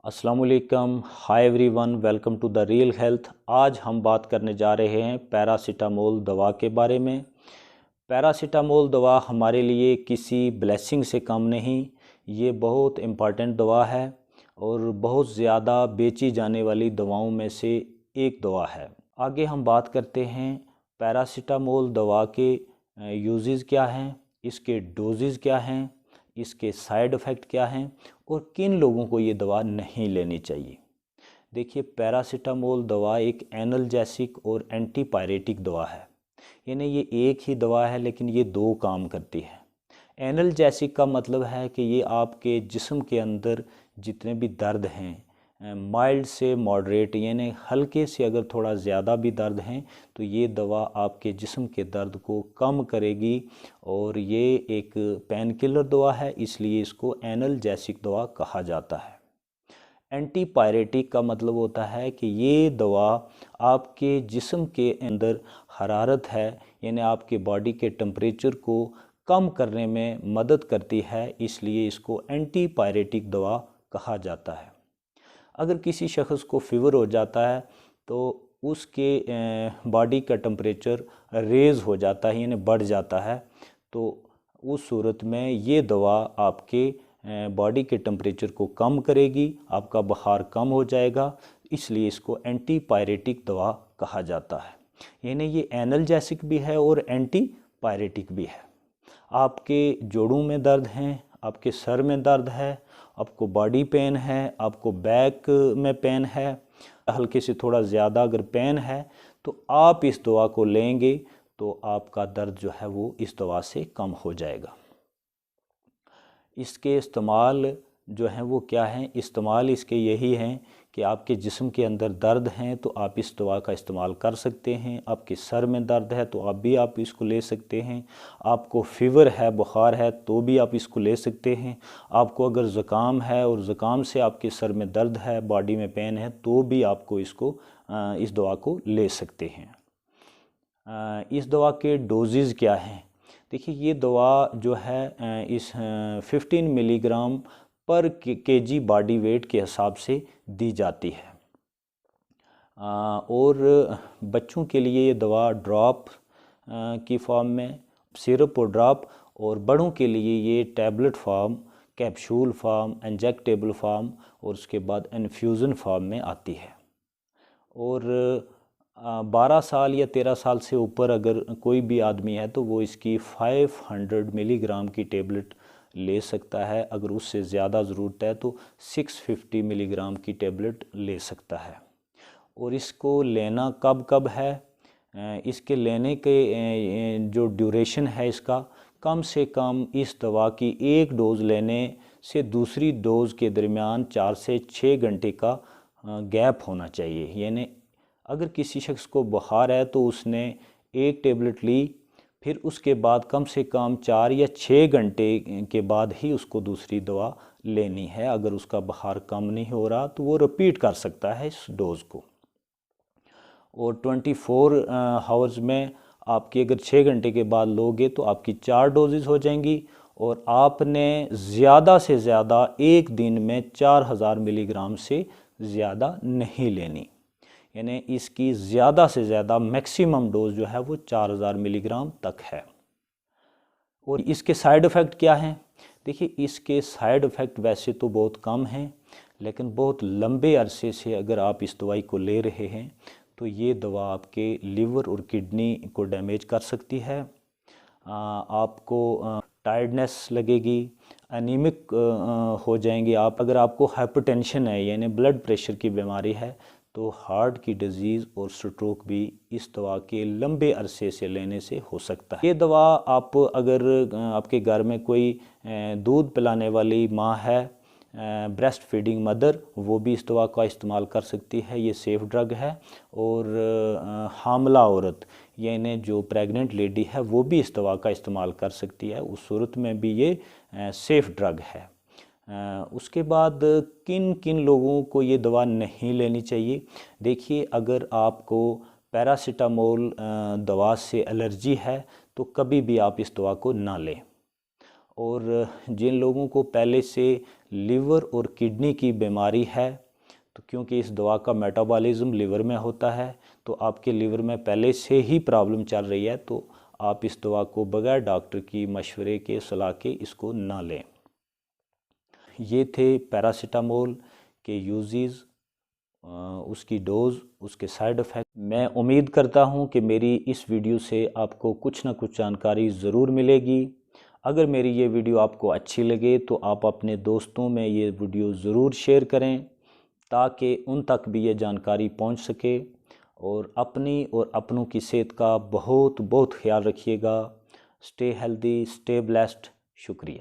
अस्सलाम वालेकुम, hi everyone, welcome to the real health. आज हम बात करने जा रहे हैं पैरासीटामोल दवा के बारे में। पैरासीटामोल दवा हमारे लिए किसी ब्लेसिंग से कम नहीं, ये बहुत इम्पॉर्टेंट दवा है और बहुत ज़्यादा बेची जाने वाली दवाओं में से एक दवा है। आगे हम बात करते हैं पैरासीटामोल दवा के यूजेस क्या हैं, इसके डोजेज़ क्या हैं, इसके साइड इफ़ेक्ट क्या हैं और किन लोगों को ये दवा नहीं लेनी चाहिए। देखिए, पैरासीटामोल दवा एक एनाल्जेसिक और एंटीपायरेटिक दवा है, यानी ये एक ही दवा है लेकिन ये दो काम करती है। एनाल्जेसिक का मतलब है कि ये आपके जिस्म के अंदर जितने भी दर्द हैं, माइल्ड से मॉडरेट यानी हल्के से अगर थोड़ा ज़्यादा भी दर्द हैं तो ये दवा आपके जिस्म के दर्द को कम करेगी और ये एक पेन किलर दवा है, इसलिए इसको एनाल्जेसिक दवा कहा जाता है। एंटीपायरेटिक का मतलब होता है कि ये दवा आपके जिस्म के अंदर हरारत है यानी आपके बॉडी के टेम्परेचर को कम करने में मदद करती है, इसलिए इसको एंटीपायरेटिक दवा कहा जाता है। अगर किसी शख्स को फ़ीवर हो जाता है तो उसके बॉडी का टेम्परेचर रेज़ हो जाता है यानी बढ़ जाता है, तो उस सूरत में ये दवा आपके बॉडी के टेम्परेचर को कम करेगी, आपका बुखार कम हो जाएगा, इसलिए इसको एंटीपायरेटिक दवा कहा जाता है। यानी ये एनाल्जेसिक भी है और एंटीपायरेटिक भी है। आपके जोड़ों में दर्द हैं, आपके सर में दर्द है, आपको बॉडी पेन है, आपको बैक में पेन है, हल्के से थोड़ा ज़्यादा अगर पेन है तो आप इस दवा को लेंगे तो आपका दर्द जो है वो इस दवा से कम हो जाएगा। इसके इस्तेमाल जो हैं वो क्या हैं, इस्तेमाल इसके यही हैं कि आपके जिस्म के अंदर दर्द हैं तो आप इस दवा का इस्तेमाल कर सकते हैं। आपके सर में दर्द है तो आप इसको ले सकते हैं। आपको फ़ीवर है, बुखार है तो भी आप इसको ले सकते हैं। आपको अगर ज़ुकाम है और ज़ुकाम से आपके सर में दर्द है, बॉडी में पेन है तो भी आपको इस दवा को ले सकते हैं। इस दवा के डोजेज़ क्या हैं? देखिए, ये दवा जो है इस 15 मिलीग्राम पर केजी बॉडी वेट के हिसाब से दी जाती है। और बच्चों के लिए ये दवा ड्रॉप की फॉर्म में, सिरप और ड्रॉप, और बड़ों के लिए ये tablet form, capsule form, injectable form और उसके बाद इन्फ्यूज़न फॉर्म में आती है। और 12 साल या 13 साल से ऊपर अगर कोई भी आदमी है तो वो इसकी 500 मिलीग्राम की टेबलेट ले सकता है। अगर उससे ज़्यादा ज़रूरत है तो 650 मिलीग्राम की टेबलेट ले सकता है। और इसको लेना कब कब है, इसके लेने के जो ड्यूरेशन है इसका, कम से कम इस दवा की एक डोज़ लेने से दूसरी डोज़ के दरमियान 4 से 6 घंटे का गैप होना चाहिए। यानी अगर किसी शख्स को बुखार है तो उसने एक टेबलेट ली, फिर उसके बाद कम से कम 4 या 6 घंटे के बाद ही उसको दूसरी दवा लेनी है। अगर उसका बुखार कम नहीं हो रहा तो वो रिपीट कर सकता है इस डोज़ को। और 24 आवर्स में आपकी अगर 6 घंटे के बाद लोगे तो आपकी 4 डोजेज़ हो जाएंगी और आपने ज़्यादा से ज़्यादा एक दिन में 4000 मिलीग्राम से ज़्यादा नहीं लेनी। यानी इसकी ज़्यादा से ज़्यादा मैक्सिमम डोज जो है वो 4000 मिलीग्राम तक है। और इसके साइड इफ़ेक्ट क्या हैं? देखिए, इसके साइड इफ़ेक्ट वैसे तो बहुत कम हैं, लेकिन बहुत लंबे अरसे से अगर आप इस दवाई को ले रहे हैं तो ये दवा आपके लिवर और किडनी को डैमेज कर सकती है। आपको टायर्डनेस लगेगी, एनीमिक हो जाएंगे आप। अगर आपको हाइपरटेंशन है यानी ब्लड प्रेशर की बीमारी है तो हार्ट की डिज़ीज़ और स्ट्रोक भी इस दवा के लंबे अरसे से लेने से हो सकता है। ये दवा आप अगर आपके घर में कोई दूध पिलाने वाली माँ है, ब्रेस्ट फीडिंग मदर, वो भी इस दवा का इस्तेमाल कर सकती है। ये सेफ़ ड्रग है। और हामला औरत यानी जो प्रेग्नेंट लेडी है वो भी इस दवा का इस्तेमाल कर सकती है, उस सूरत में भी ये सेफ़ ड्रग है। उसके बाद किन किन लोगों को ये दवा नहीं लेनी चाहिए? देखिए, अगर आपको पैरासीटामोल दवा से एलर्जी है तो कभी भी आप इस दवा को ना लें। और जिन लोगों को पहले से लीवर और किडनी की बीमारी है, तो क्योंकि इस दवा का मेटाबॉलिज्म लीवर में होता है, तो आपके लीवर में पहले से ही प्रॉब्लम चल रही है, तो आप इस दवा को बगैर डॉक्टर की मशवरे के सलाह के इसको ना लें। ये थे पैरासीटामोल के यूजेस, उसकी डोज़, उसके साइड इफ़ेक्ट। मैं उम्मीद करता हूँ कि मेरी इस वीडियो से आपको कुछ ना कुछ जानकारी ज़रूर मिलेगी। अगर मेरी ये वीडियो आपको अच्छी लगे तो आप अपने दोस्तों में ये वीडियो ज़रूर शेयर करें ताकि उन तक भी ये जानकारी पहुँच सके। और अपनी और अपनों की सेहत का बहुत बहुत ख्याल रखिएगा। Stay healthy, stay blessed. शुक्रिया।